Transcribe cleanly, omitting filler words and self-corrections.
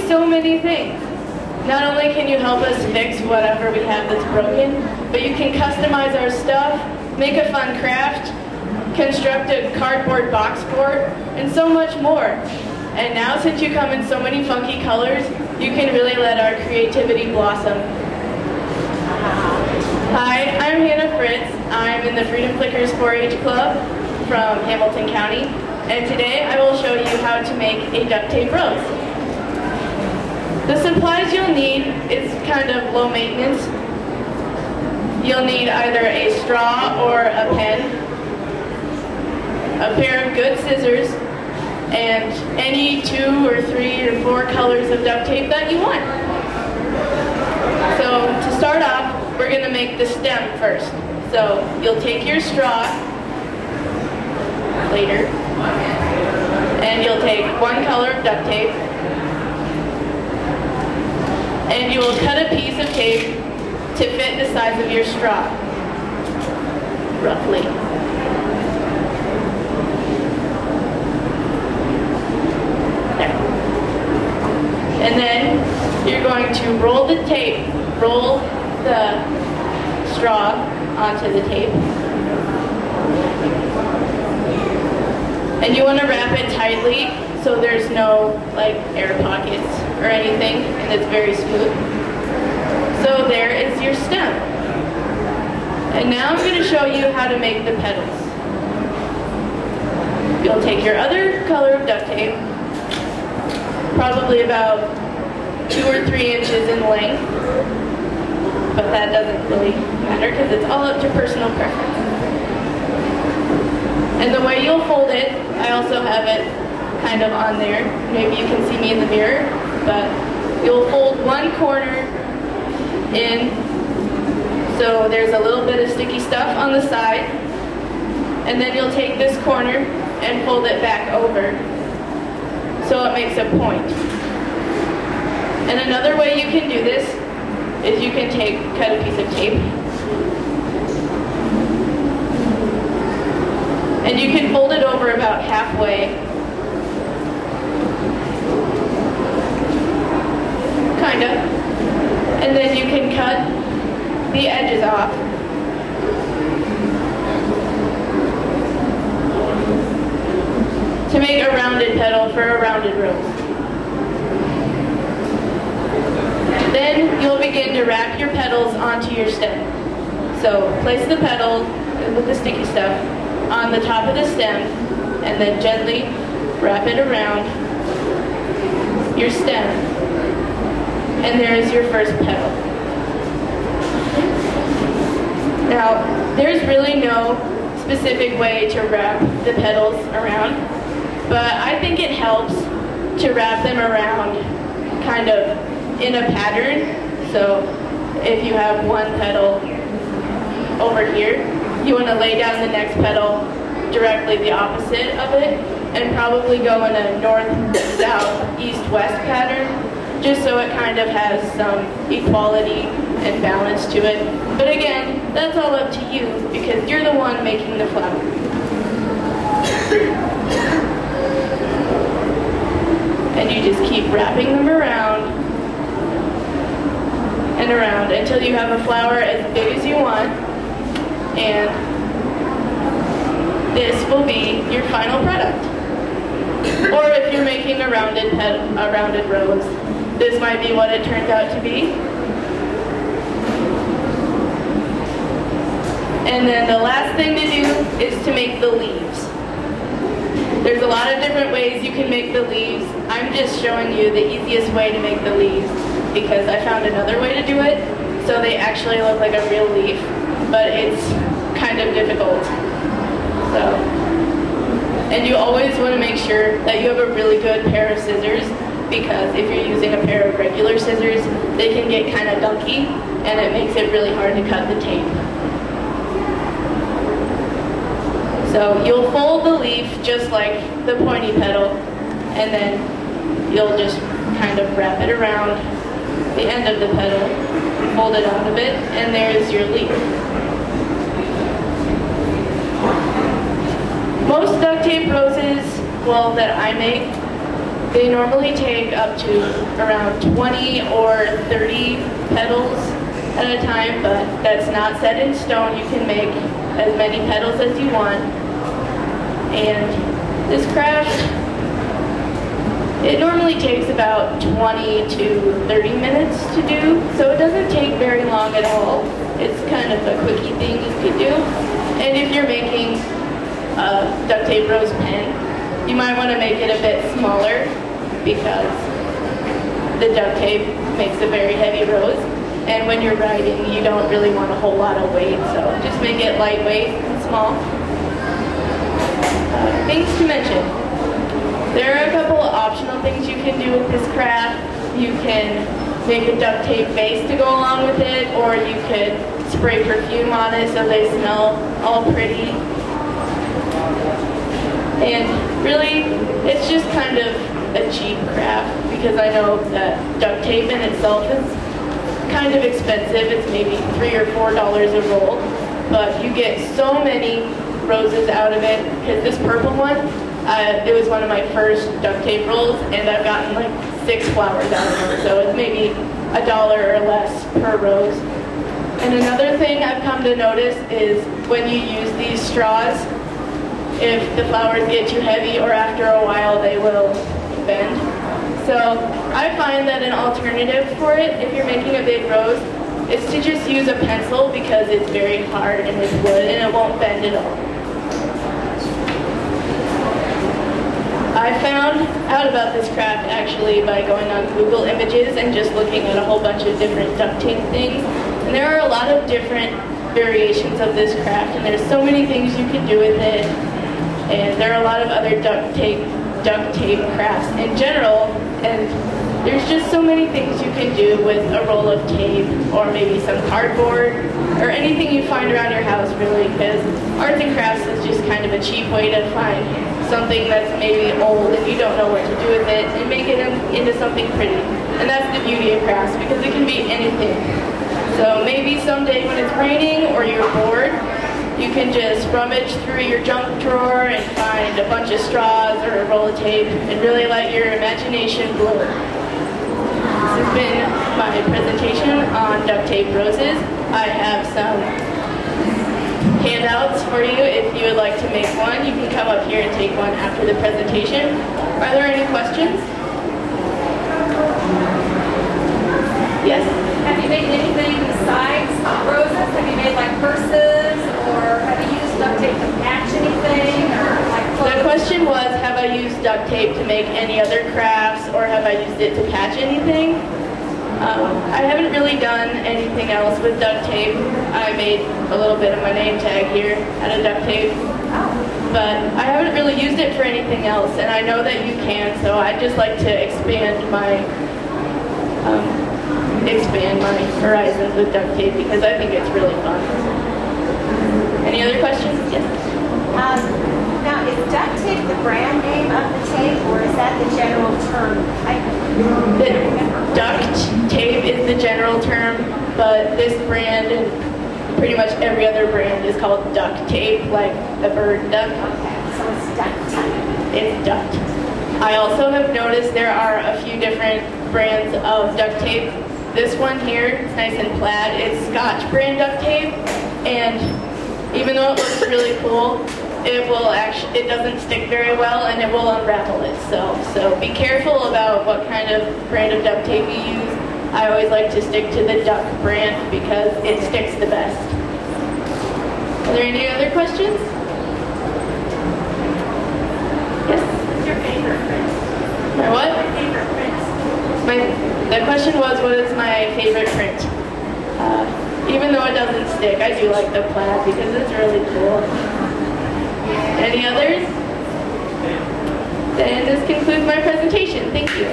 so many things. Not only can you help us fix whatever we have that's broken, but you can customize our stuff, make a fun craft, construct a cardboard box fort, and so much more. And now, since you come in so many funky colors, you can really let our creativity blossom. Hi, I'm Hannah Fritz. I'm in the Freedom Flickers 4-H Club from Hamilton County, and today I will show you how to make a duct tape rose. The supplies you'll need is kind of low maintenance. You'll need either a straw or a pen, a pair of good scissors, and any 2 or 3 or 4 colors of duct tape that you want. So to start off, we're going to make the stem first. So you'll take your straw later, and you'll take 1 color of duct tape, and you will cut a piece of tape to fit the size of your straw, roughly. There. And then you're going to roll the tape, roll the straw onto the tape. And you want to wrap it tightly so there's no like air pockets or anything, and it's very smooth. So there is your stem. And now I'm going to show you how to make the petals. You'll take your other color of duct tape, probably about 2 or 3 inches in length, but that doesn't really matter because it's all up to personal preference. And the way you'll fold it, I also have it kind of on there. Maybe you can see me in the mirror, but you'll fold 1 corner in, so there's a little bit of sticky stuff on the side, and then you'll take this corner and fold it back over so it makes a point. And another way you can do this is you can cut a piece of tape, and you can fold it over about halfway, kind of, and then you can cut the edges off. To make a rounded petal for a rounded rose. Then you'll begin to wrap your petals onto your stem. So place the petal with the sticky stuff on the top of the stem, and then gently wrap it around your stem. And there is your first petal. Now, there's really no specific way to wrap the petals around, but I think it helps to wrap them around kind of in a pattern. So if you have 1 petal over here, you want to lay down the next petal directly the opposite of it, and probably go in a north, south, east, west pattern, just so it kind of has some equality and balance to it. But again, that's all up to you because you're the one making the flower. And you just keep wrapping them around and around until you have a flower as big as you want, and this will be your final product. Or if you're making a rounded rose, this might be what it turns out to be. And then the last thing to do is to make the leaves. There's a lot of different ways you can make the leaves. I'm just showing you the easiest way to make the leaves because I found another way to do it, so they actually look like a real leaf, but it's kind of difficult. And you always want to make sure that you have a really good pair of scissors, because if you're using a pair of regular scissors, they can get kind of dunky, and it makes it really hard to cut the tape. So you'll fold the leaf just like the pointy petal, and then you'll just kind of wrap it around the end of the petal, fold it out of it, and there's your leaf. Most duct tape roses, well, that I make, They normally take up to around 20 or 30 petals at a time, but that's not set in stone. You can make as many petals as you want. And this craft, it normally takes about 20 to 30 minutes to do, so it doesn't take very long at all. It's kind of a quickie thing you could do. And if you're making a duct tape rose pen, you might want to make it a bit smaller because the duct tape makes a very heavy rose. And when you're writing, you don't really want a whole lot of weight, so just make it lightweight and small. Things to mention. There are a couple of optional things you can do with this craft. You can make a duct tape base to go along with it, or you could spray perfume on it so they smell all pretty. And really, it's just kind of a cheap craft because I know that duct tape in itself is kind of expensive. It's maybe $3 or $4 a roll, but you get so many roses out of it. Because this purple one, it was one of my first duct tape rolls, and I've gotten like 6 flowers out of them, so it's maybe $1 or less per rose. And another thing I've come to notice is when you use these straws, if the flowers get too heavy or after a while they will bend. So I find that an alternative for it, if you're making a big rose, is to just use a pencil because it's very hard and it's wood and it won't bend at all. I found out about this craft actually by going on Google Images and just looking at a whole bunch of different duct tape things. And there are a lot of different variations of this craft, and there's so many things you can do with it. And there are a lot of other duct tape crafts in general, and there's just so many things you can do with a roll of tape or maybe some cardboard or anything you find around your house, really, because arts and crafts is just kind of a cheap way to find something that's maybe old and you don't know what to do with it and make it into something pretty. And that's the beauty of crafts, because it can be anything. So maybe someday when it's raining or you're bored, you can just rummage through your junk drawer and find a bunch of straws or a roll of tape and really let your imagination blur. This has been my presentation on duct tape roses. I have some handouts for you if you would like to make one. You can come up here and take one after the presentation. Are there any questions? Yes? Have you made anything besides roses? Have you made like purses, or have you used duct tape to patch anything, or like clothes? The question was, have I used duct tape to make any other crafts, or have I used it to patch anything? I haven't really done anything else with duct tape. I made a little bit of my name tag here out of duct tape, but I haven't really used it for anything else, and I know that you can, so I'd just like to expand my horizons with duct tape because I think it's really fun. Any other questions? Yes? Now, is duct tape the brand name of the tape, or is that the general term? The duct tape is the general term, but this brand and pretty much every other brand is called duct tape, like the bird duck. Okay, so it's duct tape. It's duct. I also have noticed there are a few different brands of duct tape. This one here, it's nice and plaid. It's Scotch brand duct tape, and even though it looks really cool, it doesn't stick very well, and it will unravel itself. So be careful about what kind of brand of duct tape you use. I always like to stick to the Duct brand because it sticks the best. Are there any other questions? Yes? What's your favorite print? My what? My favorite print. The question was, what is my favorite print? Even though it doesn't stick, I do like the plaid because it's really cool. Any others? Then this concludes my presentation. Thank you.